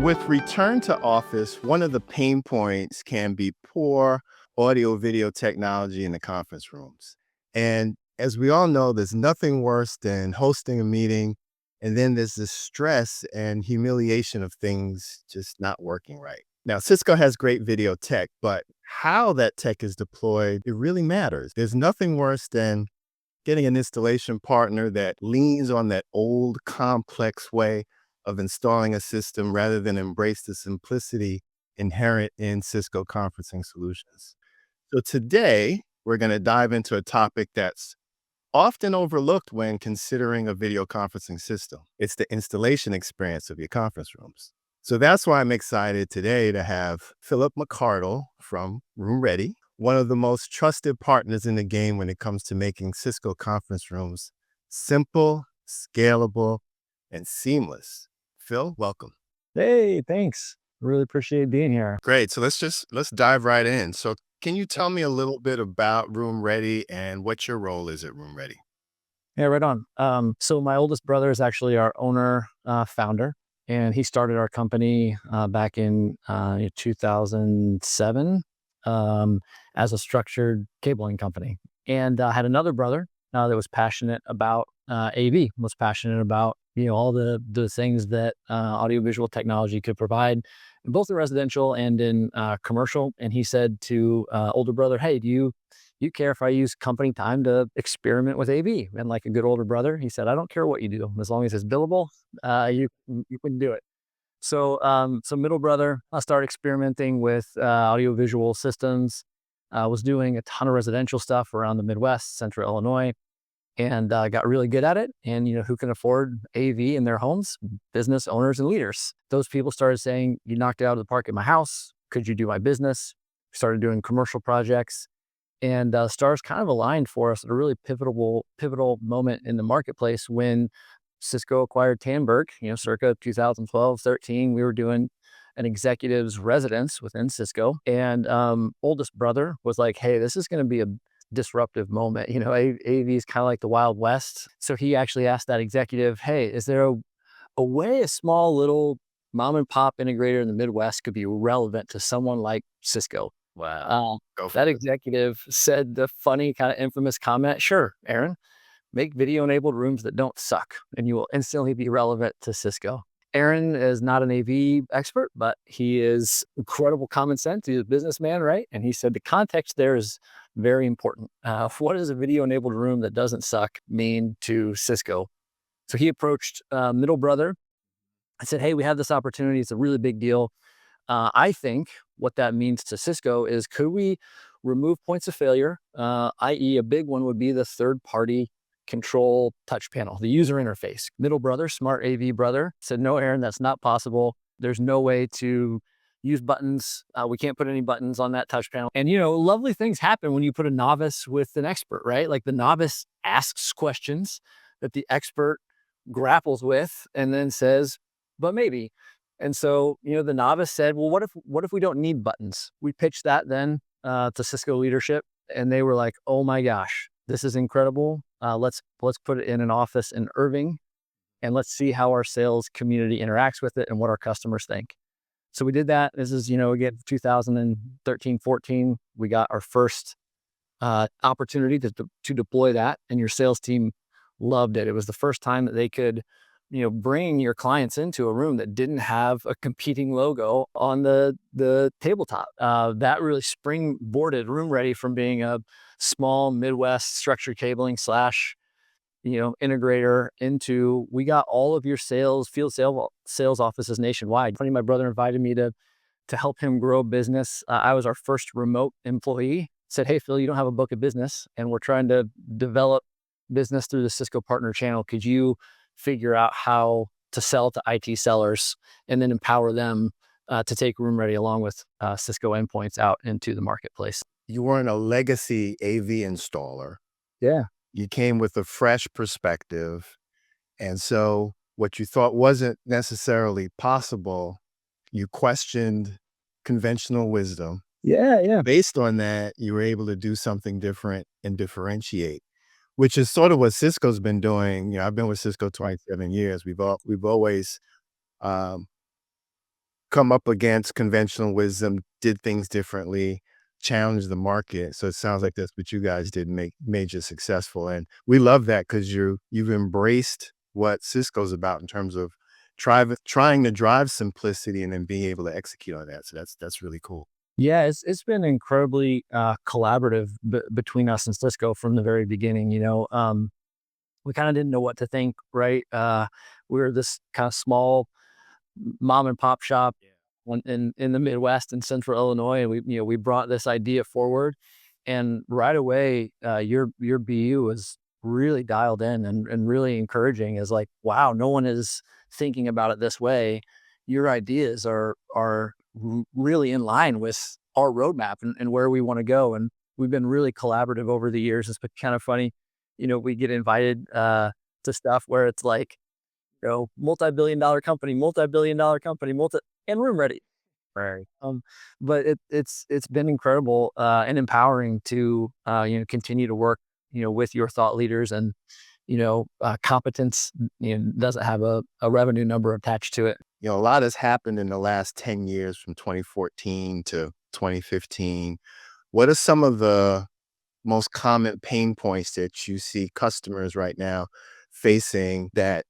With return to office, one of the pain points can be poor audio video technology in the conference rooms. And as we all know, there's nothing worse than hosting a meeting and then there's this stress and humiliation of things just not working right. Now, Cisco has great video tech, but how that tech is deployed, it really matters. There's nothing worse than getting an installation partner that leans on that old complex way of installing a system rather than embrace the simplicity inherent in Cisco conferencing solutions. So today, we're going to dive into a topic that's often overlooked when considering a video conferencing system. It's the installation experience of your conference rooms. So that's why I'm excited today to have Phillip McArdle from RoomReady, one of the most trusted partners in the game when it comes to making Cisco conference rooms simple, scalable, and seamless. Phil, welcome. Hey, thanks. Really appreciate being here. Great. So let's dive right in. So can you tell me a little bit about RoomReady and what your role is at RoomReady? Yeah, right on. So my oldest brother is actually our owner, founder, and he started our company back in 2007 as a structured cabling company. And had another brother that was passionate about AV, was passionate about all the things that audiovisual technology could provide, in both in residential and in commercial. And he said to older brother, "Hey, do you care if I use company time to experiment with AV?" And like a good older brother, he said, "I don't care what you do, as long as it's billable, you can do it." So middle brother, I started experimenting with audiovisual systems. I was doing a ton of residential stuff around the Midwest, Central Illinois, and got really good at it. And who can afford AV in their homes? Business owners and leaders. Those people started saying, "You knocked it out of the park at my house. Could you do my business?" Started doing commercial projects, and stars kind of aligned for us at a really pivotal moment in the marketplace when Cisco acquired Tandberg, circa 2012, 13. We were doing an executive's residence within Cisco, and oldest brother was like, "Hey, this is going to be a disruptive moment. AV is kind of like the Wild West." So he actually asked that executive, "Hey, is there a way a small little mom and pop integrator in the Midwest could be relevant to someone like Cisco?" Wow. Go for That it. executive said the funny, kind of infamous comment, "Sure, Aaron, make video-enabled rooms that don't suck, and you will instantly be relevant to Cisco." Aaron is not an AV expert, but he is incredible common sense. He's a businessman, right? And he said the context there is very important. What does a video-enabled room that doesn't suck mean to Cisco? So he approached middle brother. I said, "Hey, we have this opportunity. It's a really big deal. I think what that means to Cisco is, could we remove points of failure, i.e. a big one would be the third-party control touch panel, the user interface." Middle brother, smart AV brother, said, "No, Aaron, that's not possible. There's no way to use buttons. We can't put any buttons on that touch panel." And, lovely things happen when you put a novice with an expert, right? Like the novice asks questions that the expert grapples with and then says, "But maybe." And so, the novice said, "Well, what if we don't need buttons?" We pitched that then to Cisco leadership, and they were like, "Oh my gosh, this is incredible. Let's put it in an office in Irving, and let's see how our sales community interacts with it and what our customers think." So we did that. This is, again, 2013, 14. We got our first opportunity to deploy that, and your sales team loved it. It was the first time that they could bring your clients into a room that didn't have a competing logo on the tabletop. That really springboarded RoomReady from being a small Midwest structured cabling slash integrator into, we got all of your field sales offices nationwide. Funny, my brother invited me to help him grow business. I was our first remote employee. Said, "Hey, Phil, you don't have a book of business, and we're trying to develop business through the Cisco partner channel. Could you figure out how to sell to IT sellers and then empower them to take RoomReady along with Cisco endpoints out into the marketplace?" You weren't a legacy AV installer. Yeah. You came with a fresh perspective. And so what you thought wasn't necessarily possible, you questioned conventional wisdom. Yeah. Yeah. Based on that, you were able to do something different and differentiate, which is sort of what Cisco's been doing. I've been with Cisco 27 years. We've always um, come up against conventional wisdom, did things differently, challenged the market. So it sounds like that's what you guys did, made you successful. And we love that because you've embraced what Cisco's about in terms of trying to drive simplicity and then being able to execute on that. So that's really cool. Yeah, it's been incredibly collaborative between us and Cisco from the very beginning. We kind of didn't know what to think, right? We were this kind of small mom and pop shop in the Midwest in Central Illinois, and we brought this idea forward, and right away, your BU was really dialed in and really encouraging. Is like, wow, no one is thinking about it this way. Your ideas are really in line with our roadmap and where we want to go, and we've been really collaborative over the years. It's been kind of funny, we get invited to stuff where it's like, multi-billion dollar company, multi-billion dollar company, and RoomReady. Right. But it's been incredible and empowering to continue to work with your thought leaders, and competence doesn't have a revenue number attached to it. A lot has happened in the last 10 years from 2014 to 2015. What are some of the most common pain points that you see customers right now facing that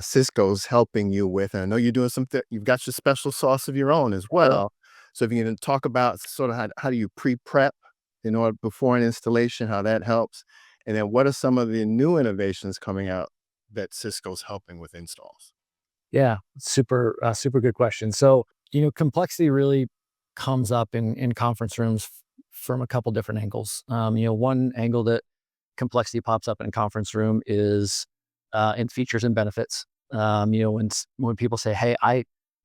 Cisco's helping you with? And I know you're doing something, you've got your special sauce of your own as well. So if you can talk about sort of how do you pre-prep in order before an installation, how that helps. And then what are some of the new innovations coming out that Cisco's helping with installs? Yeah, super good question. So, complexity really comes up in conference rooms from a couple different angles. One angle that complexity pops up in a conference room is in features and benefits. When people say, "Hey,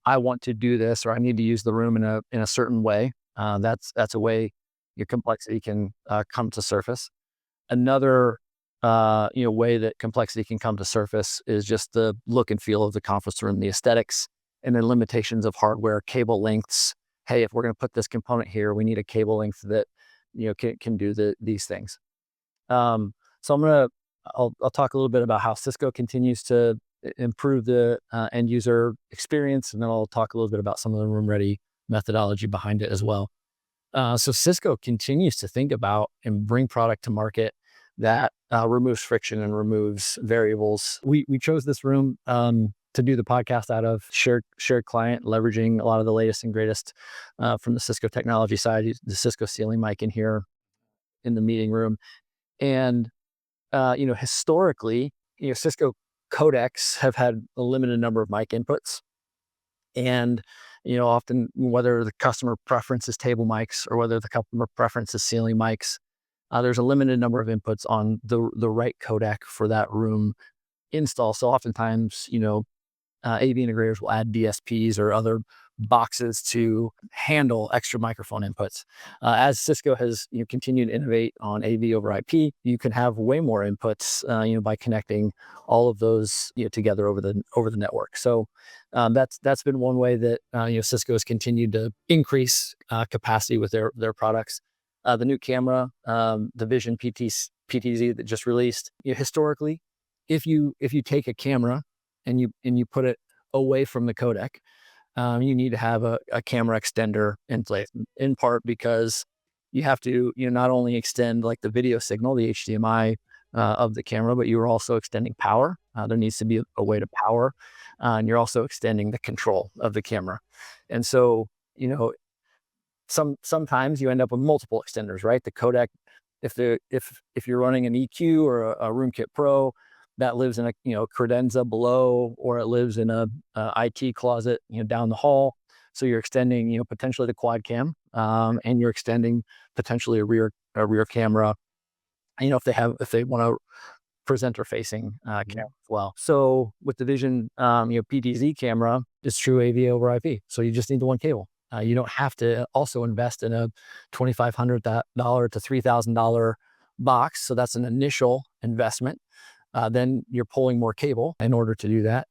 I want to do this," or "I need to use the room in a certain way," that's a way your complexity can come to surface. Another, way that complexity can come to surface is just the look and feel of the conference room, the aesthetics, and then limitations of hardware, cable lengths. Hey, if we're going to put this component here, we need a cable length that can do these things. Um, so I'll talk a little bit about how Cisco continues to improve the end user experience, and then I'll talk a little bit about some of the room ready methodology behind it as well. So Cisco continues to think about and bring product to market that removes friction and removes variables. We chose this room to do the podcast out of shared client, leveraging a lot of the latest and greatest from the Cisco technology side. The Cisco ceiling mic in here in the meeting room, and historically, Cisco codecs have had a limited number of mic inputs, and often whether the customer preference is table mics or whether the customer preference is ceiling mics, there's a limited number of inputs on the right codec for that room install. So oftentimes, AV integrators will add DSPs or other boxes to handle extra microphone inputs. As Cisco has continued to innovate on AV over IP, you can have way more inputs, by connecting all of those together over the network. So that's been one way that Cisco has continued to increase capacity with their products. The new camera, the Vision PTZ that just released. Historically, if you take a camera and you put it away from the codec, you need to have a camera extender in place, in part because you have to not only extend like the video signal, the HDMI of the camera, but you're also extending power. There needs to be a way to power, and you're also extending the control of the camera. And so, sometimes you end up with multiple extenders, right? The codec, if you're running an EQ or a RoomKit Pro that lives in a credenza below, or it lives in a IT closet down the hall, so you're extending potentially the quad cam, and you're extending potentially a rear camera. If they want to presenter facing camera as well. So with the Vision PTZ camera, it's true AV over IP. So you just need the one cable. You don't have to also invest in a $2,500 to $3,000 box. So that's an initial investment. Then you're pulling more cable in order to do that.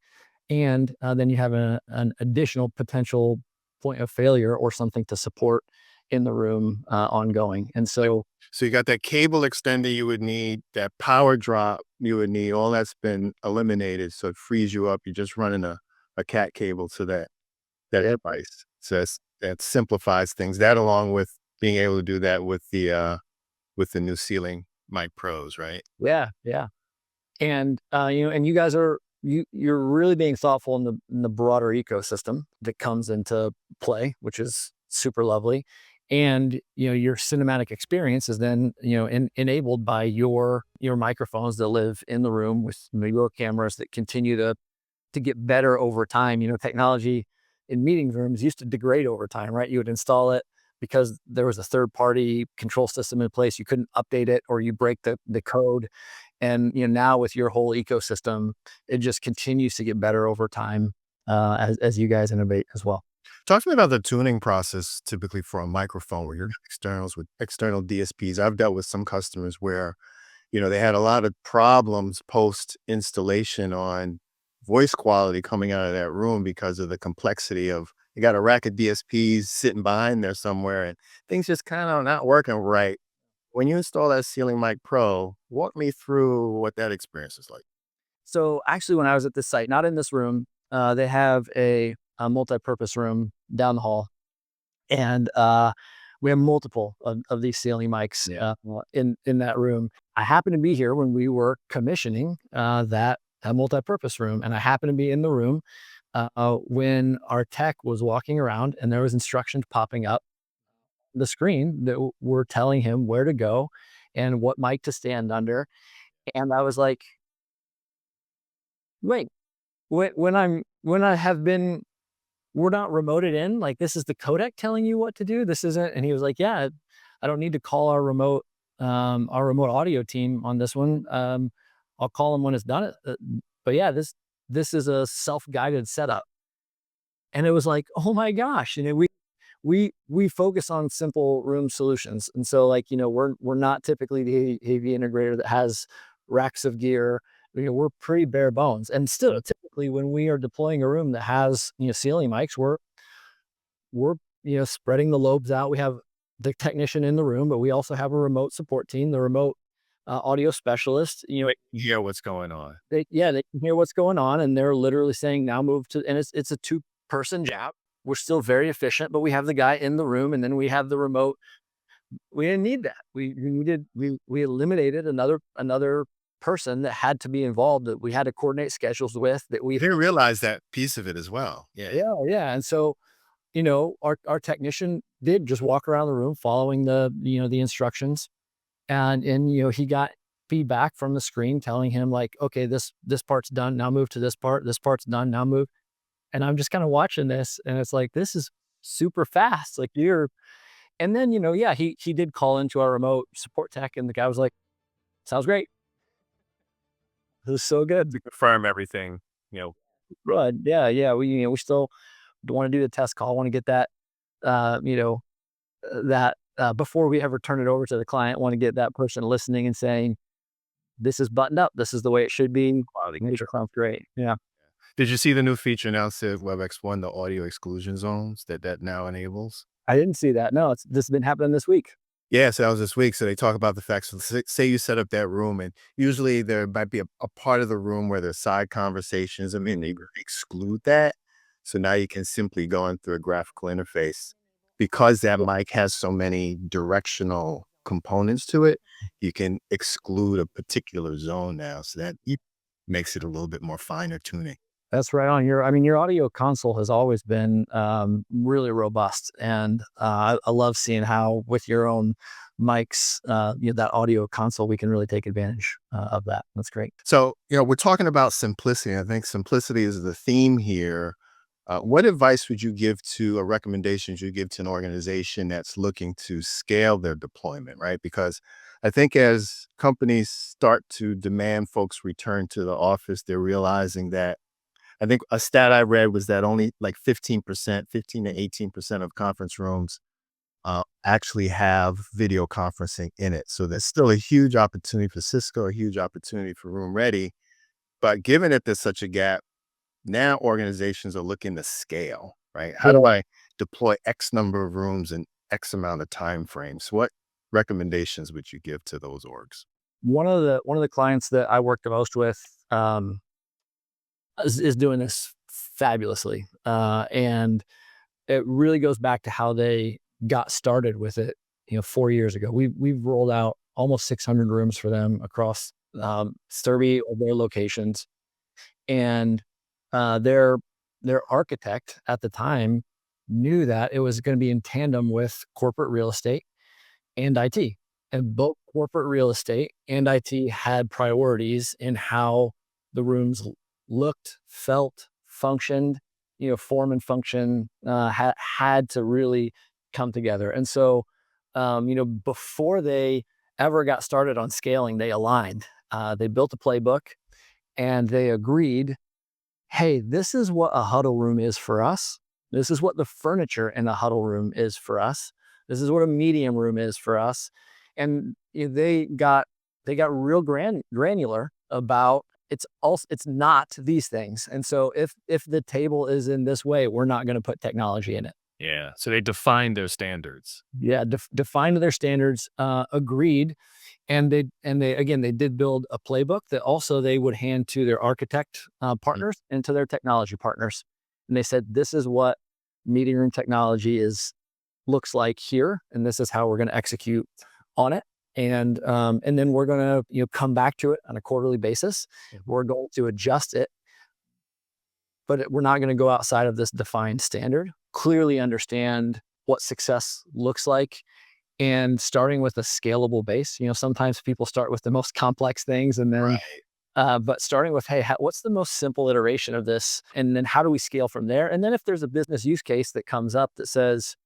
And then you have an additional potential point of failure or something to support in the room ongoing. And so you got that cable extender you would need, that power drop you would need, all that's been eliminated. So it frees you up. You're just running a cat cable to that. that advice. So that simplifies things. That along with being able to do that with the new ceiling mic pros, right? Yeah, yeah. And, and you guys you're really being thoughtful in the broader ecosystem that comes into play, which is super lovely. And, your cinematic experience is then, enabled by your microphones that live in the room with your cameras that continue to get better over time. Technology in meeting rooms used to degrade over time, right? You would install it because there was a third party control system in place. You couldn't update it or you break the code. And now with your whole ecosystem, it just continues to get better over time as you guys innovate as well. Talk to me about the tuning process typically for a microphone where you're externals with external DSPs. I've dealt with some customers where, they had a lot of problems post installation on voice quality coming out of that room because of the complexity of you got a rack of DSPs sitting behind there somewhere and things just kind of not working right. When you install that Ceiling Mic Pro, walk me through what that experience is like. So actually, when I was at this site, not in this room, they have a multi-purpose room down the hall, and we have multiple of these ceiling mics in that room. I happened to be here when we were commissioning that multi-purpose room, and I happened to be in the room when our tech was walking around, and there was instructions popping up the screen that were telling him where to go and what mic to stand under. And I was like, wait, when I have been we're not remoted in, like, this is the codec telling you what to do. This isn't. And he was like, yeah, I don't need to call our remote audio team on this one. I'll call them when it's done. But yeah, this is a self-guided setup. And it was like, oh my gosh, we focus on simple room solutions. And so, like, we're not typically the AV integrator that has racks of gear. We're pretty bare bones. And still, typically when we are deploying a room that has, ceiling mics, we're spreading the lobes out. We have the technician in the room, but we also have a remote support team, the remote audio specialist. You hear what's going on. They can hear what's going on, and they're literally saying, "Now move to," and it's a two-person job. We're still very efficient, but we have the guy in the room, and then we have the remote. We didn't need that. We eliminated another person that had to be involved, that we had to coordinate schedules with, that we You didn't realize that piece of it as well. Yeah. yeah. And so, our technician did just walk around the room following the instructions, and he got feedback from the screen telling him, like, okay, this part's done, now move to this part. This part's done, now move. And I'm just kind of watching this, and it's like, this is super fast. Like, and then, yeah, he did call into our remote support tech, and the guy was like, sounds great. It was so good. Confirm everything, Right. Yeah, yeah. We still want to do the test call, want to get that, before we ever turn it over to the client, want to get that person listening and saying, this is buttoned up. This is the way it should be. quality Make control. it sounds great. Yeah. Did you see the new feature announced at WebEx1, the audio exclusion zones that now enables? I didn't see that. No, this has been happening this week. Yeah, so that was this week. So they talk about the fact, so say you set up that room, and usually there might be a part of the room where there's side conversations. I mean, they exclude that. So now you can simply go in through a graphical interface. Because that mic has so many directional components to it, you can exclude a particular zone now. So that makes it a little bit more finer tuning. That's right on. Your audio console has always been really robust, and I love seeing how with your own mics, that audio console, we can really take advantage of that. That's great. So, we're talking about simplicity. I think simplicity is the theme here. What advice would you give to, or recommendations you give to an organization that's looking to scale their deployment, right? Because I think as companies start to demand folks return to the office, they're realizing that I think a stat I read was that only like 15%, 15 to 18% of conference rooms actually have video conferencing in it. So there's still a huge opportunity for Cisco, a huge opportunity for RoomReady. But given that there's such a gap, now organizations are looking to scale, right? How do I deploy X number of rooms in X amount of time frames? What recommendations would you give to those orgs? One of the clients that I work the most with is doing this fabulously. And it really goes back to how they got started with it, 4 years ago. We've rolled out almost 600 rooms for them across 30 of their locations. And their architect at the time knew that it was going to be in tandem with corporate real estate and IT. And both corporate real estate and IT had priorities in how the rooms looked, felt, functioned, form and function had to really come together. And so, before they ever got started on scaling, they aligned. They built a playbook and they agreed, hey, this is what a huddle room is for us. This is what the furniture in a huddle room is for us. This is what a medium room is for us. And they got real granular about it's not these things. And so if the table is in this way, we're not going to put technology in it. Yeah. So they define their standards. Yeah, defined their standards, agreed, and they did build a playbook that also they would hand to their architect partners and to their technology partners, and they said, "This is what meeting room technology looks like here, and this is how we're going to execute on it." And then we're going to come back to it on a quarterly basis. We're going to adjust it, but we're not going to go outside of this defined standard. Clearly understand what success looks like, and starting with a scalable base. Sometimes people start with the most complex things, and then, Right. but starting with, hey, what's the most simple iteration of this, and then how do we scale from there? And then if there's a business use case that comes up that says,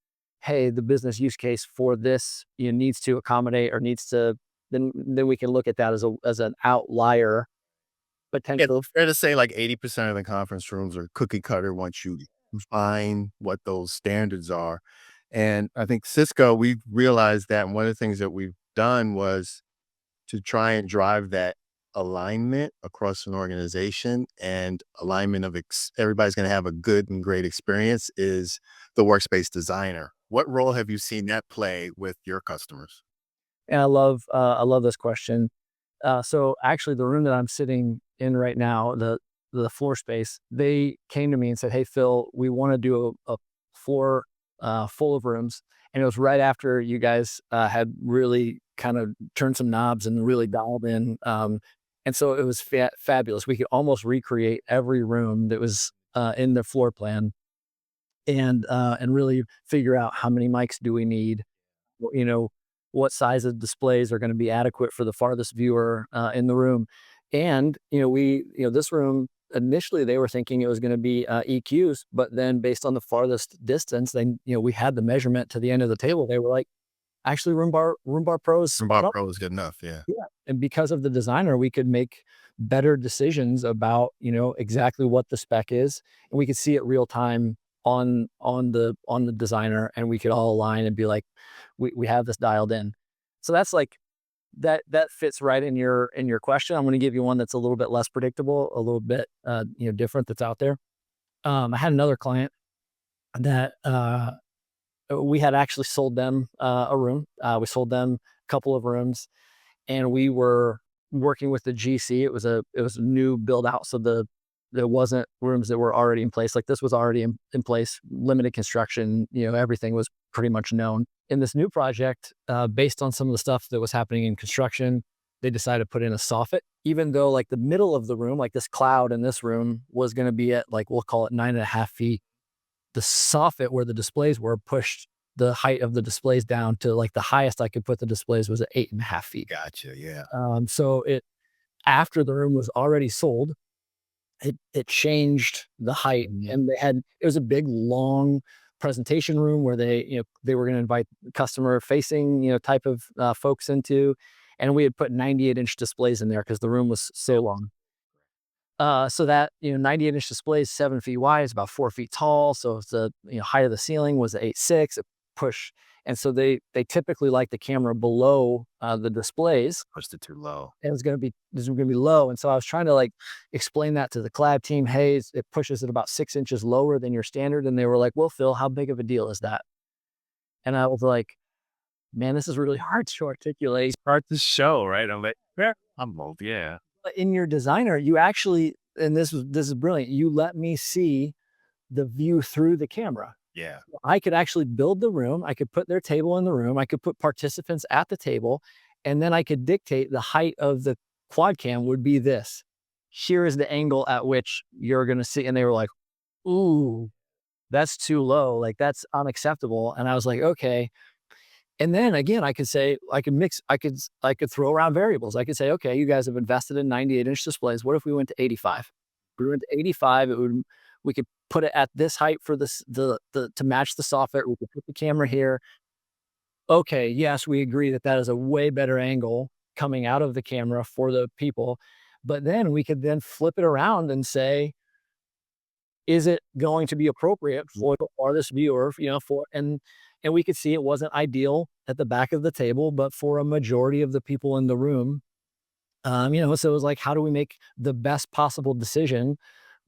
hey, the business use case for this needs to accommodate or needs to, then we can look at that as an outlier potential. It's fair to say like 80% of the conference rooms are cookie cutter once you find what those standards are. And I think Cisco, we've realized that, and one of the things that we've done was to try and drive that alignment across an organization, and alignment of everybody's going to have a good and great experience is the workspace designer. What role have you seen that play with your customers? And I love this question. So actually, the room that I'm sitting in right now, the floor space, they came to me and said, "Hey, Phil, we want to do a floor full of rooms." And it was right after you guys had really kind of turned some knobs and really dialed in. And so it was fabulous. We could almost recreate every room that was in the floor plan, and really figure out how many mics do we need, you know, what size of displays are going to be adequate for the farthest viewer in the room. And, this room, initially they were thinking it was going to be EQs, but then based on the farthest distance, we had the measurement to the end of the table. They were like, actually room bar pros. Bob Pro is good enough. Yeah. Yeah. And because of the designer, we could make better decisions about, exactly what the spec is. And we could see it real time on the designer, and we could all align and be like, we have this dialed in. So that's like that fits right in your question. I'm going to give you one that's a little bit less predictable, a little bit different that's out there. I had another client that we had actually sold them a room. We sold them a couple of rooms, and we were working with the GC. It was a new build out, so there wasn't rooms that were already in place. Like, this was already in place, limited construction. Everything was pretty much known. In this new project, based on some of the stuff that was happening in construction, they decided to put in a soffit, even though like the middle of the room, like this cloud in this room, was going to be at, like, we'll call it 9.5 feet. The soffit where the displays were pushed the height of the displays down to, like, the highest I could put the displays was at 8.5 feet. Gotcha. Yeah. So after the room was already sold, it changed the height, and it was a big, long presentation room where they were going to invite customer facing, type of folks into, and we had put 98-inch displays in there because the room was so long. So that, 98-inch display is 7 feet wide, it's about 4 feet tall. So if the height of the ceiling was 8.6, it push. And so they typically like the camera below the displays. Pushed it too low. It was going to be low. And so I was trying to, like, explain that to the collab team. Hey, it pushes it about 6 inches lower than your standard. And they were like, well, Phil, how big of a deal is that? And I was like, man, this is really hard to articulate. Hard to show, right? I'm like, yeah, I'm old. Yeah. But in your designer, you actually, and this is brilliant. You let me see the view through the camera. Yeah. I could actually build the room. I could put their table in the room. I could put participants at the table, and then I could dictate the height of the quad cam would be this. Here is the angle at which you're going to see. And they were like, ooh, that's too low. Like that's unacceptable. And I was like, okay. And then again, I could say, I could throw around variables. I could say, okay, you guys have invested in 98-inch displays. What if we went to 85? If we went to 85, we could put it at this height for this, to match the soffit. We could put the camera here. Okay, yes, we agree that that is a way better angle coming out of the camera for the people. But then we could then flip it around and say, is it going to be appropriate for the farthest viewer, and we could see it wasn't ideal at the back of the table, but for a majority of the people in the room, so it was like, how do we make the best possible decision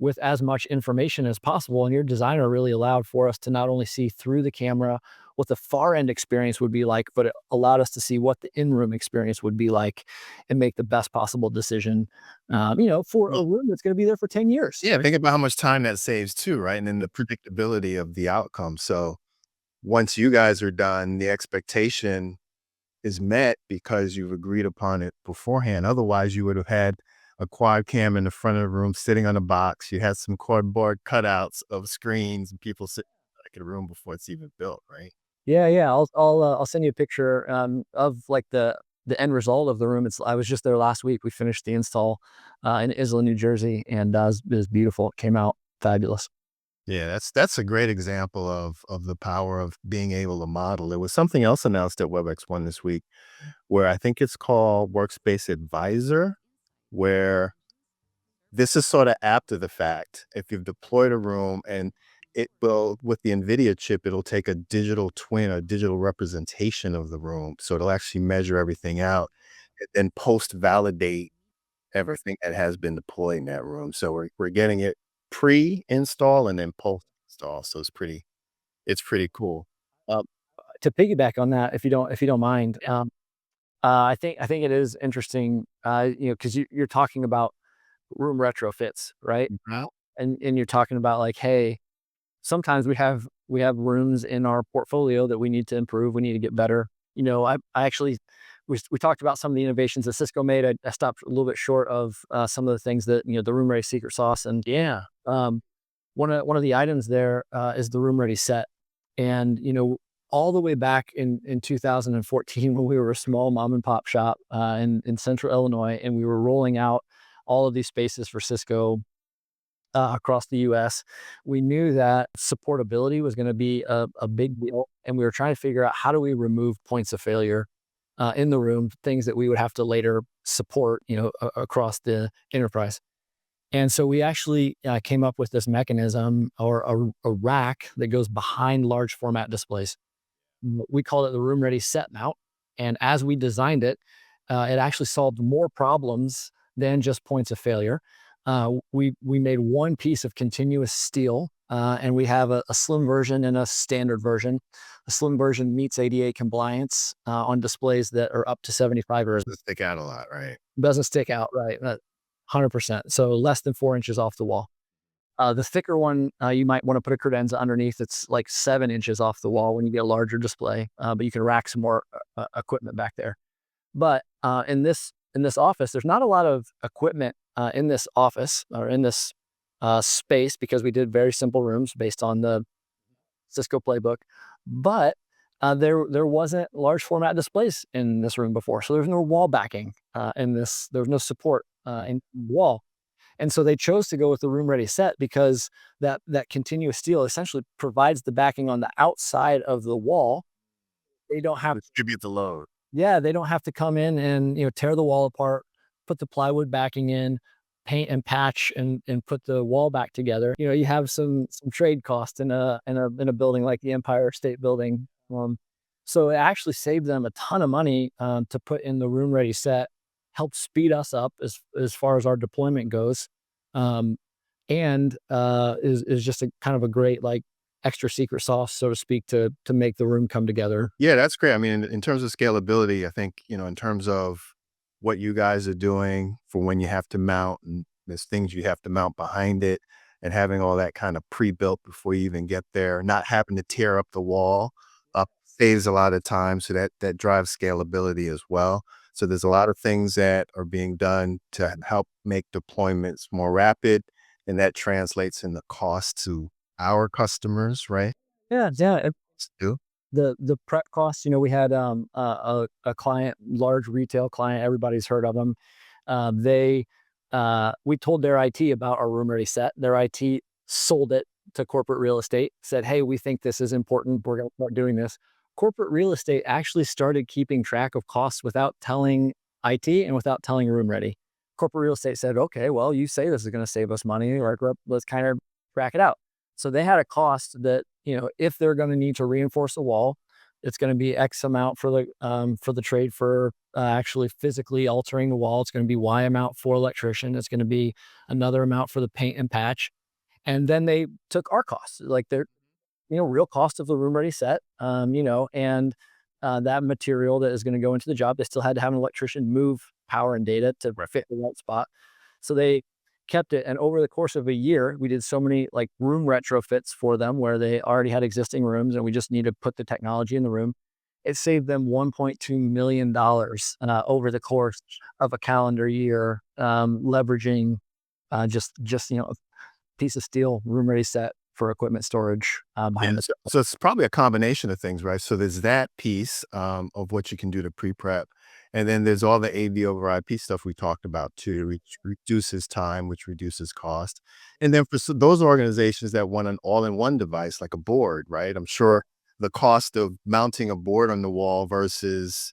with as much information as possible? And your designer really allowed for us to not only see through the camera what the far end experience would be like, but it allowed us to see what the in-room experience would be like and make the best possible decision, for a room that's going to be there for 10 years. Yeah, think about how much time that saves too, right? And then the predictability of the outcome. So once you guys are done, the expectation is met because you've agreed upon it beforehand. Otherwise, you would have had a quad cam in the front of the room sitting on a box. You had some cardboard cutouts of screens and people sitting in the room before it's even built, right? Yeah. I'll send you a picture of like the end result of the room. I was just there last week. We finished the install in Isla, New Jersey, and it was beautiful. It came out fabulous. Yeah, that's a great example of the power of being able to model. There was something else announced at WebEx1 this week where I think it's called Workspace Advisor, where this is sort of after the fact. If you've deployed a room and it will, with the NVIDIA chip, it'll take a digital twin, a digital representation of the room. So it'll actually measure everything out and then post validate everything that has been deployed in that room. So we're getting it pre-install and then post-install. So it's pretty cool. Um, To piggyback on that, if you don't mind, I think it is interesting, because you're talking about room retrofits, right? Well, And you're talking about like, hey, sometimes we have rooms in our portfolio that we need to improve. We need to get better. I actually we talked about some of the innovations that Cisco made. I stopped a little bit short of some of the things that the RoomReady secret sauce. And yeah, one of the items there is the RoomReady set. And all the way back in 2014 when we were a small mom and pop shop in central Illinois, and we were rolling out all of these spaces for Cisco across the US, we knew that supportability was going to be a big deal. And we were trying to figure out how do we remove points of failure in the room, things that we would have to later support, across the enterprise. And so we actually came up with this mechanism or a rack that goes behind large format displays. We called it the RoomReady set mount. And as we designed it, it actually solved more problems than just points of failure. We made one piece of continuous steel, and we have a slim version and a standard version. The slim version meets ADA compliance on displays that are up to 75 or doesn't stick out a lot, right? doesn't stick out, right? 100%. So less than 4 inches off the wall. The thicker one, you might want to put a credenza underneath. It's like 7 inches off the wall when you get a larger display, but you can rack some more equipment back there. But in this office, there's not a lot of equipment in this office or in this space because we did very simple rooms based on the Cisco playbook. But there wasn't large format displays in this room before, so there's no wall backing in this. There was no support in the wall. And so they chose to go with the RoomReady set because that continuous steel essentially provides the backing on the outside of the wall. They don't have Distribute the load. Yeah, they don't have to come in and tear the wall apart, put the plywood backing in, paint and patch and put the wall back together. You have some trade cost in a building like the Empire State Building. So it actually saved them a ton of money to put in the RoomReady set, help speed us up as far as our deployment goes, and is just a kind of a great like extra secret sauce, so to speak, to make the room come together. Yeah, that's great. I mean, in terms of scalability, I think, in terms of what you guys are doing for when you have to mount and there's things you have to mount behind it, and having all that kind of pre-built before you even get there, not having to tear up the wall up saves a lot of time. So that drives scalability as well. So there's a lot of things that are being done to help make deployments more rapid, and that translates in the cost to our customers, right? Yeah, yeah. Do. The prep costs, we had a client, large retail client, everybody's heard of them. They We told their IT about our room ready set. Their IT sold it to corporate real estate, said, "Hey, we think this is important. We're going to start doing this." Corporate real estate actually started keeping track of costs without telling IT and without telling room ready. Corporate real estate said, "Okay, well, you say this is going to save us money, or let's kind of track it out." So they had a cost that, if they're going to need to reinforce the wall, it's going to be X amount for the trade for actually physically altering the wall. It's going to be Y amount for electrician. It's going to be another amount for the paint and patch. And then they took our costs, like their, real cost of the room ready set, and that material that is going to go into the job. They still had to have an electrician move power and data to fit the right spot. So they kept it. And over the course of a year, we did so many like room retrofits for them where they already had existing rooms and we just need to put the technology in the room. It saved them $1.2 million over the course of a calendar year, leveraging a piece of steel room ready set for equipment storage Yeah, behind the. so it's probably a combination of things, right? So there's that piece of what you can do to pre-prep, and then there's all the AV over IP stuff we talked about too, which reduces time, which reduces cost. And then for those organizations that want an all-in-one device like a board, right? I'm sure the cost of mounting a board on the wall versus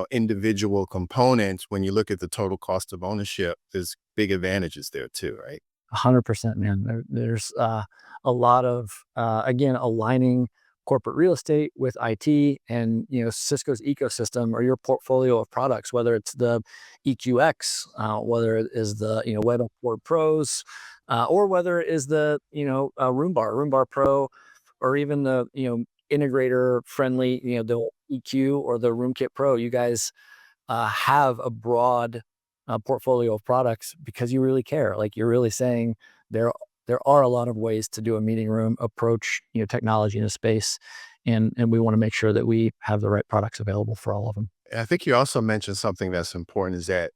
individual components, when you look at the total cost of ownership, there's big advantages there too, right? 100%, man. There's a lot of, again, aligning corporate real estate with IT and, Cisco's ecosystem or your portfolio of products, whether it's the EQX, whether it is the, Web Board Pros, or whether it is the, Roombar Pro, or even the, integrator friendly, the EQ or the RoomKit Pro. You guys have a broad portfolio of products because you really care. Like you're really saying there are a lot of ways to do a meeting room approach, technology in a space, and we want to make sure that we have the right products available for all of them. I think you also mentioned something that's important is that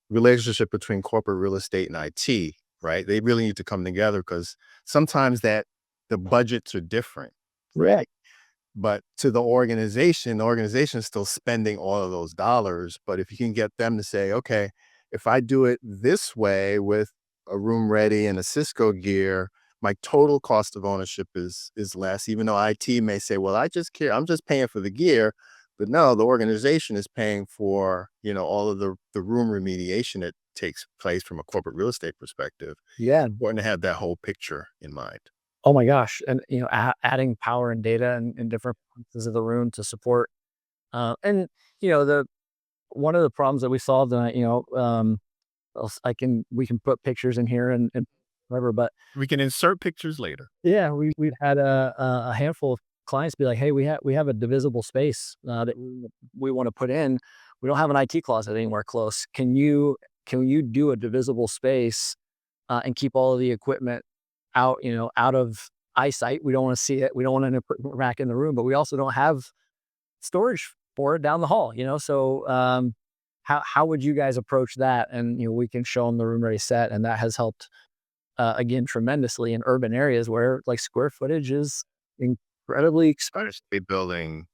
relationship between corporate real estate and IT, right? They really need to come together because sometimes that the budgets are different, Right. but to the organization is still spending all of those dollars. But if you can get them to say, okay, if I do it this way with a room ready and a Cisco gear, my total cost of ownership is less, even though IT may say, well, I just care, I'm just paying for the gear. But no, the organization is paying for, all of the room remediation that takes place from a corporate real estate perspective. Yeah. Important to have that whole picture in mind. Oh my gosh. And adding power and data in different places of the room to support. And the one of the problems that we solved, and we can put pictures in here and whatever, but We can insert pictures later. yeah, we've had a handful of clients be like, "Hey, we have a divisible space that we want to put in. We don't have an IT closet anywhere close. Can you do a divisible space and keep all of the equipment out of eyesight? We don't want to see it. We don't want an equipment rack in the room, but we also don't have storage for it down the hall. So how would you guys approach that? And we can show them the room ready set, and that has helped again tremendously in urban areas where like square footage is incredibly expensive. Especially building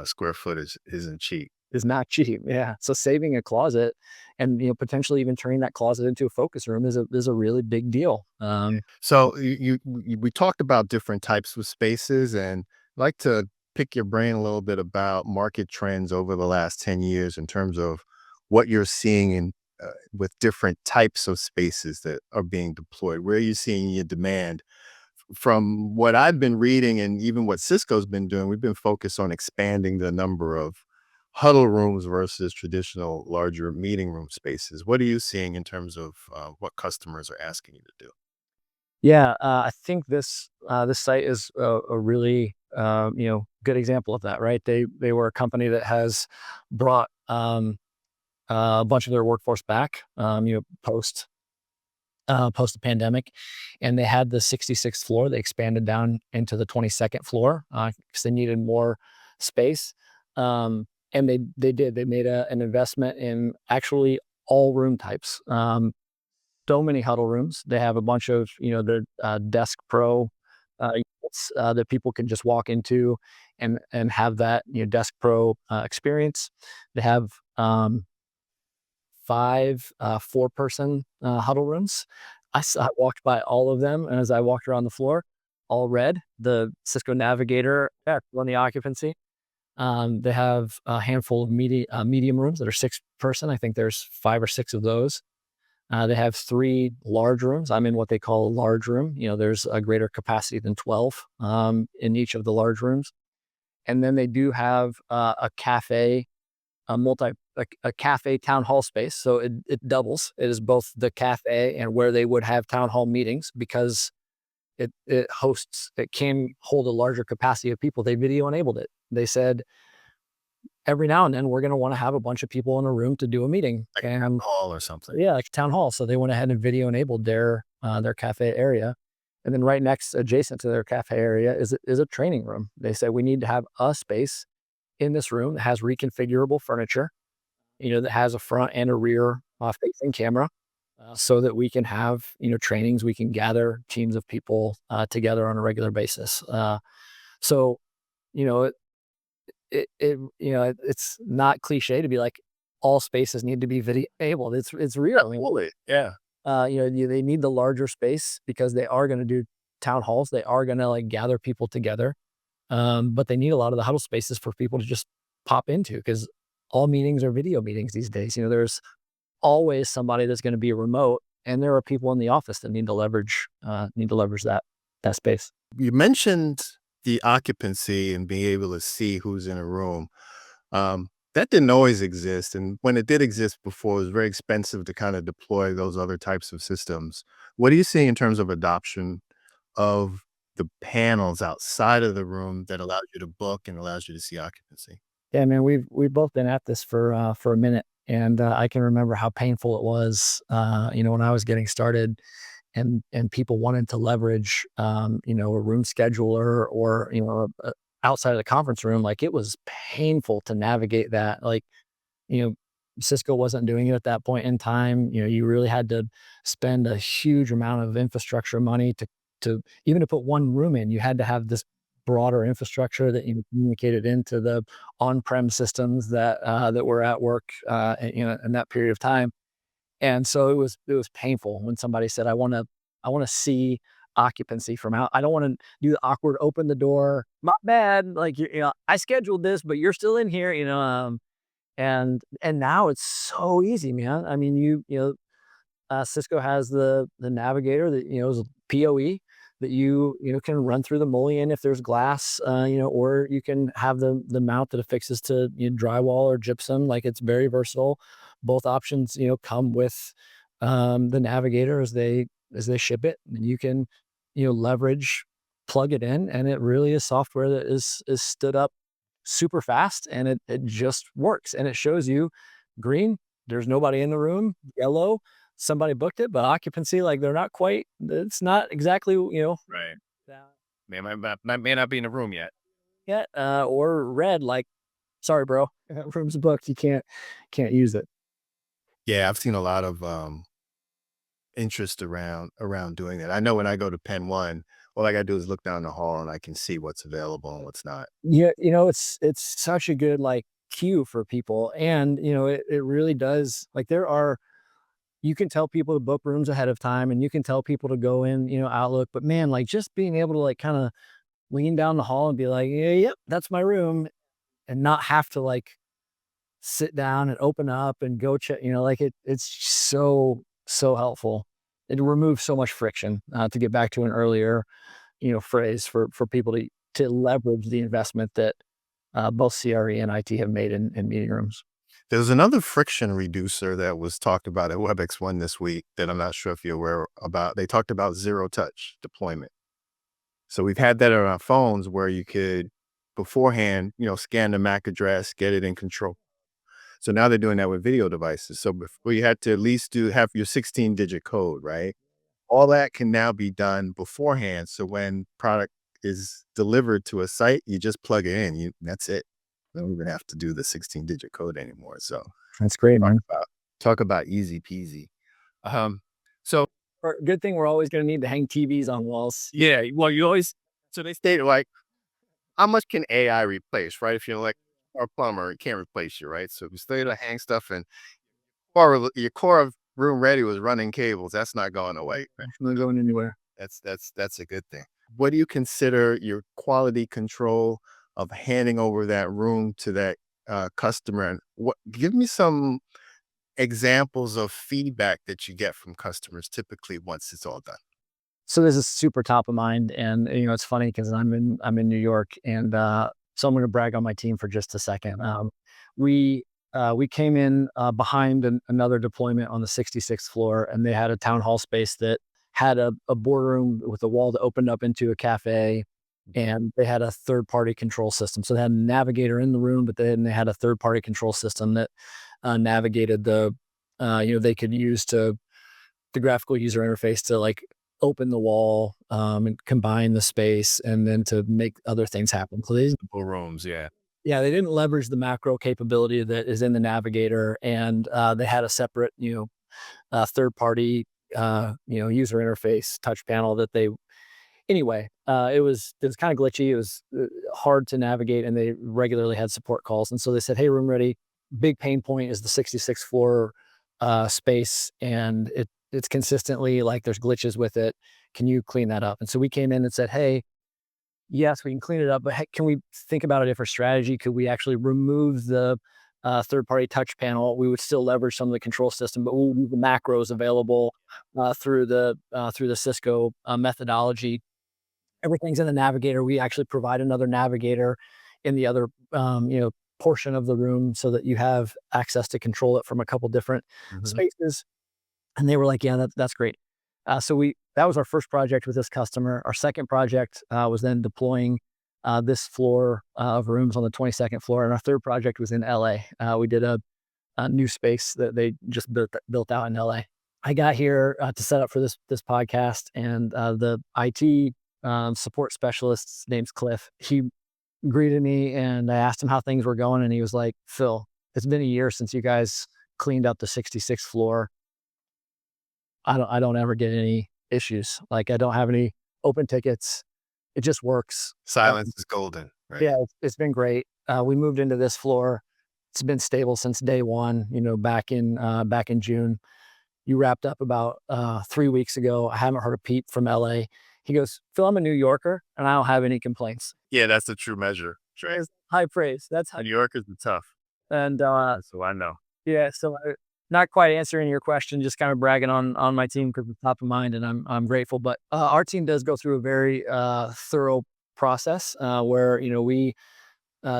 square footage isn't cheap. Is not cheap. Yeah. So saving a closet and potentially even turning that closet into a focus room is a really big deal. So we talked about different types of spaces, and I'd like to pick your brain a little bit about market trends over the last 10 years in terms of what you're seeing in with different types of spaces that are being deployed. Where are you seeing your demand? From what I've been reading and even what Cisco's been doing, we've been focused on expanding the number of huddle rooms versus traditional larger meeting room spaces. What are you seeing in terms of what customers are asking you to do? Yeah, I think this site is a really good example of that, right? They were a company that has brought a bunch of their workforce back, post post the pandemic, and they had the 66th floor. They expanded down into the 22nd floor because they needed more space. And they made an investment in actually all room types. So many huddle rooms. They have a bunch of their Desk Pro units that people can just walk into and have that Desk Pro experience. They have five 4-person huddle rooms. I walked by all of them, and as I walked around the floor, all red. The Cisco Navigator on the occupancy. They have a handful of medium rooms that are 6-person. I think there's 5 or 6 of those. They have 3 large rooms. I'm in what they call a large room. There's a greater capacity than 12 in each of the large rooms. And then they do have a cafe, a cafe town hall space. So it doubles. It is both the cafe and where they would have town hall meetings because it can hold a larger capacity of people. They video enabled it. They said, every now and then we're going to want to have a bunch of people in a room to do a meeting, Like and hall or something. yeah, like town hall. So they went ahead and video enabled their cafe area. And then right next, adjacent to their cafe area is a training room. They said we need to have a space in this room that has reconfigurable furniture, that has a front and a rear facing camera, so that we can have trainings. We can gather teams of people together on a regular basis. So you know it's not cliche to be like all spaces need to be video enabled. It's real. I mean, Absolutely. Yeah. they need the larger space because they are going to do town halls. They are going to like gather people together. But they need a lot of the huddle spaces for people to just pop into because all meetings are video meetings these days. There's always somebody that's going to be remote, and there are people in the office that need to leverage that space. You mentioned the occupancy and being able to see who's in a room. That didn't always exist. And when it did exist before, it was very expensive to kind of deploy those other types of systems. What do you see in terms of adoption of the panels outside of the room that allows you to book and allows you to see occupancy? Yeah, man, we've both been at this for a minute, and I can remember how painful it was, when I was getting started, and people wanted to leverage, a room scheduler or outside of the conference room. Like it was painful to navigate that. Like you know, Cisco wasn't doing it at that point in time. You really had to spend a huge amount of infrastructure money to even to put one room in. You had to have this broader infrastructure that you communicated into the on-prem systems that were at work, in that period of time. And so it was painful when somebody said, I want to see occupancy from out. I don't want to do the awkward open the door. My bad. Like I scheduled this, but you're still in here. And now it's so easy, man. I mean, Cisco has the navigator that is PoE that can run through the mullion if there's glass, or you can have the mount that affixes to drywall or gypsum. Like it's very versatile. Both options come with the navigator as they ship it, and you can leverage, plug it in, and it really is software that is stood up super fast, and it just works, and it shows you green, there's nobody in the room; yellow, somebody booked it, but occupancy, like they're not quite, it's not exactly Right. that May not be in the room yet. yet, or red, like sorry bro, room's booked, you can't use it. Yeah, I've seen a lot of interest around doing that. I know when I go to Pen One, all I gotta do is look down the hall and I can see what's available and what's not. Yeah, it's such a good like cue for people, and it really does, like you can tell people to book rooms ahead of time, and you can tell people to go in Outlook, but man, like just being able to like kind of lean down the hall and be like, yeah, yep, that's my room, and not have to like sit down and open up and go check, like it's so helpful. It removes so much friction, to get back to an earlier phrase for people to leverage the investment that both CRE and IT have made in meeting rooms. There's another friction reducer that was talked about at WebEx One this week that I'm not sure if you're aware about. They talked about zero touch deployment. So we've had that on our phones where you could beforehand, scan the MAC address, get it in control. So now they're doing that with video devices. So before you had to at least have your 16-digit code, right? All that can now be done beforehand. So when product is delivered to a site, you just plug it in. That's it. You don't even have to do the 16-digit code anymore. So That's great, talk man. about talk about easy peasy. So Good thing we're always going to need to hang TVs on walls. yeah, well, you always so they state like how much can AI replace, right? If you're like a plumber, it can't replace you, right? So if you stay to hang stuff and or your core of room ready was running cables, that's not going away. Right? It's not going anywhere. That's a good thing. What do you consider your quality control of handing over that room to that customer? And what give me some examples of feedback that you get from customers typically once it's all done. So this is super top of mind, and it's funny because I'm in New York, and so I'm going to brag on my team for just a second. We we came in behind another deployment on the 66th floor, and they had a town hall space that had a boardroom with a wall that opened up into a cafe, and they had a third party control system. So they had a navigator in the room, but then they had a third party control system that navigated they could use to the graphical user interface to like open the wall and combine the space and then to make other things happen. So they Simple rooms, yeah. yeah, they didn't leverage the macro capability that is in the navigator, and they had a separate, third party, user interface touch panel that they anyway, it was kind of glitchy. It was hard to navigate, and they regularly had support calls. And so they said, "Hey, Room Ready, big pain point is the 66th floor space, and it's consistently like there's glitches with it. Can you clean that up?" And so we came in and said, "Hey, yes, we can clean it up, but hey, can we think about a different strategy? Could we actually remove the third-party touch panel? We would still leverage some of the control system, but we'll leave the macros available through the Cisco methodology. Everything's in the navigator. We actually provide another navigator in the other portion of the room so that you have access to control it from a couple different Mhm. spaces." And they were like, "Yeah, that's great." So that was our first project with this customer. Our second project was then deploying this floor of rooms on the 22nd floor, and our third project was in LA. We did a new space that they just built out in LA. I got here to set up for this podcast, and the IT support specialist's name's Cliff. He greeted me, and I asked him how things were going, and he was like, "Phil, it's been a year since you guys cleaned up the 66th floor. I don't ever get any issues. Like I don't have any open tickets. It just works." Silence is golden, right? Yeah, it's been great. We moved into this floor. It's been stable since day one. Back in June. You wrapped up about 3 weeks ago. I haven't heard a peep from LA. He goes, "Phil, I'm a New Yorker, and I don't have any complaints." Yeah, that's the true measure. Right. That's high praise. That's high. New Yorkers are tough. And So I know. yeah, so not quite answering your question, just kind of bragging on my team because it's top of mind, and I'm grateful. But our team does go through a very thorough process where we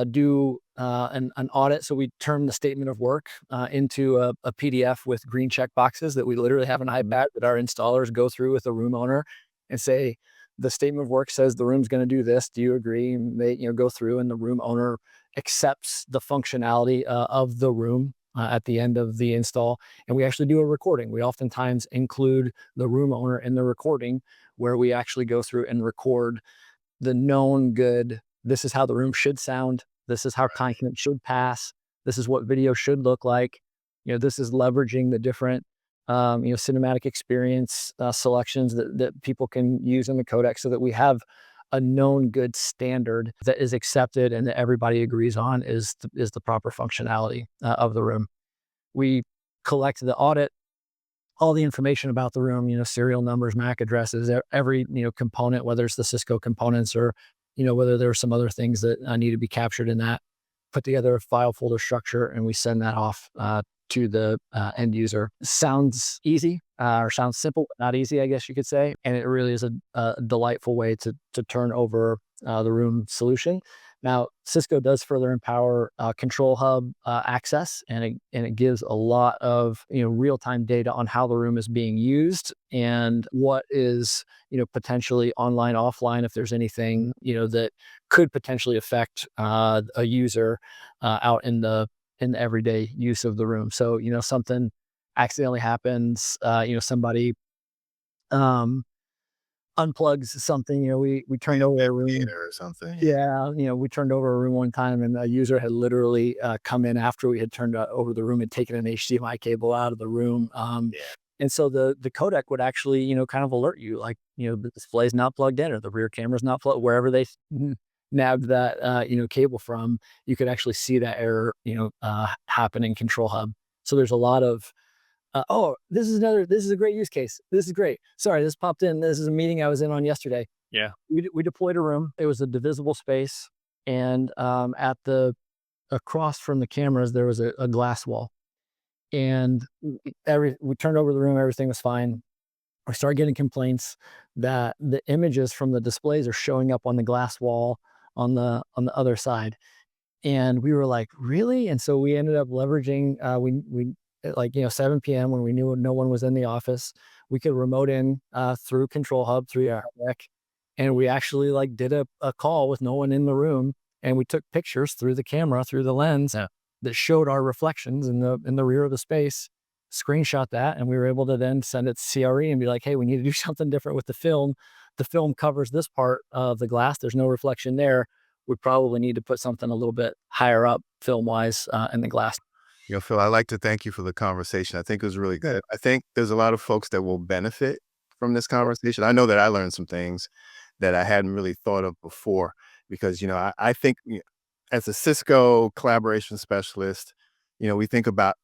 do an audit. So we turn the statement of work into a PDF with green check boxes that we literally have an iPad that our installers go through with the room owner and say, "The statement of work says the room's going to do this. Do you agree?" And they go through, and the room owner accepts the functionality of the room at the end of the install. And we actually do a recording. We oftentimes include the room owner in the recording where we actually go through and record the known good. This is how the room should sound. This is how content should pass. This is what video should look like. This is leveraging the different, cinematic experience selections that people can use in the codec so that we have a known good standard that is accepted and that everybody agrees on is the proper functionality of the room. We collect the audit all the information about the room, serial numbers, MAC addresses, every, component, whether it's the Cisco components or, whether there are some other things that need to be captured in that, put together a file folder structure, and we send that off to the end user. Sounds easy or sounds simple, but not easy, I guess you could say. And it really is a delightful way to turn over the room solution. Now, Cisco does further empower Control Hub access, and it gives a lot of real time data on how the room is being used and what is potentially online, offline, if there's anything that could potentially affect a user out in the everyday use of the room. So something accidentally happens, somebody unplugs something. We turned over a room. Or something. Yeah, we turned over a room one time, and a user had literally come in after we had turned over the room and taken an HDMI cable out of the room. Yeah. And so the codec would actually, kind of alert you, like, the display's not plugged in or the rear camera's not plugged, wherever they nabbed that, cable from, you could actually see that error, happen in Control Hub. So there's a lot of, oh, this is a great use case. This is great. Sorry, this popped in. This is a meeting I was in on yesterday. Yeah. We deployed a room. It was a divisible space, and across from the cameras there was a glass wall, and we turned over the room. Everything was fine. We started getting complaints that the images from the displays are showing up on the glass wall on the other side, and we were like, really? And so we ended up leveraging. We at, like, 7 p.m. when we knew no one was in the office, we could remote in through Control Hub, through our deck, and we actually like did a call with no one in the room, and we took pictures through the camera, through the lens, Yeah. that showed our reflections in the rear of the space. Screenshot that, and we were able to then send it to CRE and be like, hey, we need to do something different with the film. The film covers this part of the glass. There's no reflection there. We probably need to put something a little bit higher up film wise in the glass. Phil, I'd like to thank you for the conversation. I think it was really good. I think there's a lot of folks that will benefit from this conversation. I know that I learned some things that I hadn't really thought of before because, I think as a Cisco collaboration specialist, we think about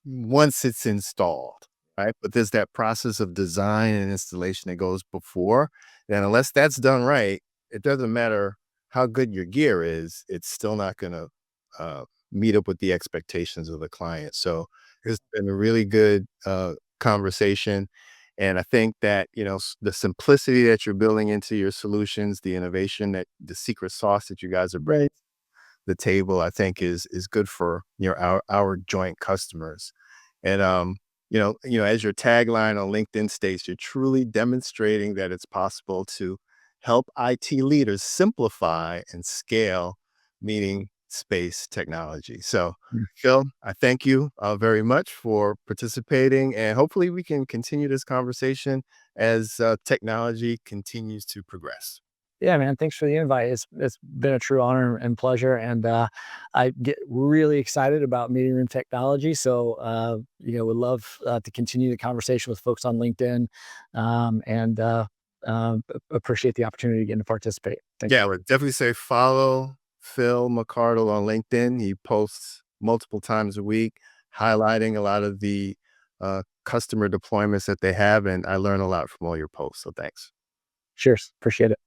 once it's installed, right? But there's that process of design and installation that goes before. And unless that's done right, it doesn't matter how good your gear is, it's still not going to meet up with the expectations of the client. So it's been a really good conversation. And I think that, the simplicity that you're building into your solutions, the innovation, that the secret sauce that you guys are bringing to the table, I think is good for our joint customers. And as your tagline on LinkedIn states, you're truly demonstrating that it's possible to help IT leaders simplify and scale meeting space technology. So, Mm. Phil, I thank you very much for participating, and hopefully we can continue this conversation as technology continues to progress. Yeah, man. Thanks for the invite. It's been a true honor and pleasure, and I get really excited about meeting room technology. So, would love to continue the conversation with folks on LinkedIn, and appreciate the opportunity again to participate. Thank Yeah, I would definitely say follow Phil McArdle on LinkedIn. He posts multiple times a week, highlighting a lot of the customer deployments that they have, and I learn a lot from all your posts. So thanks. Cheers. Appreciate it.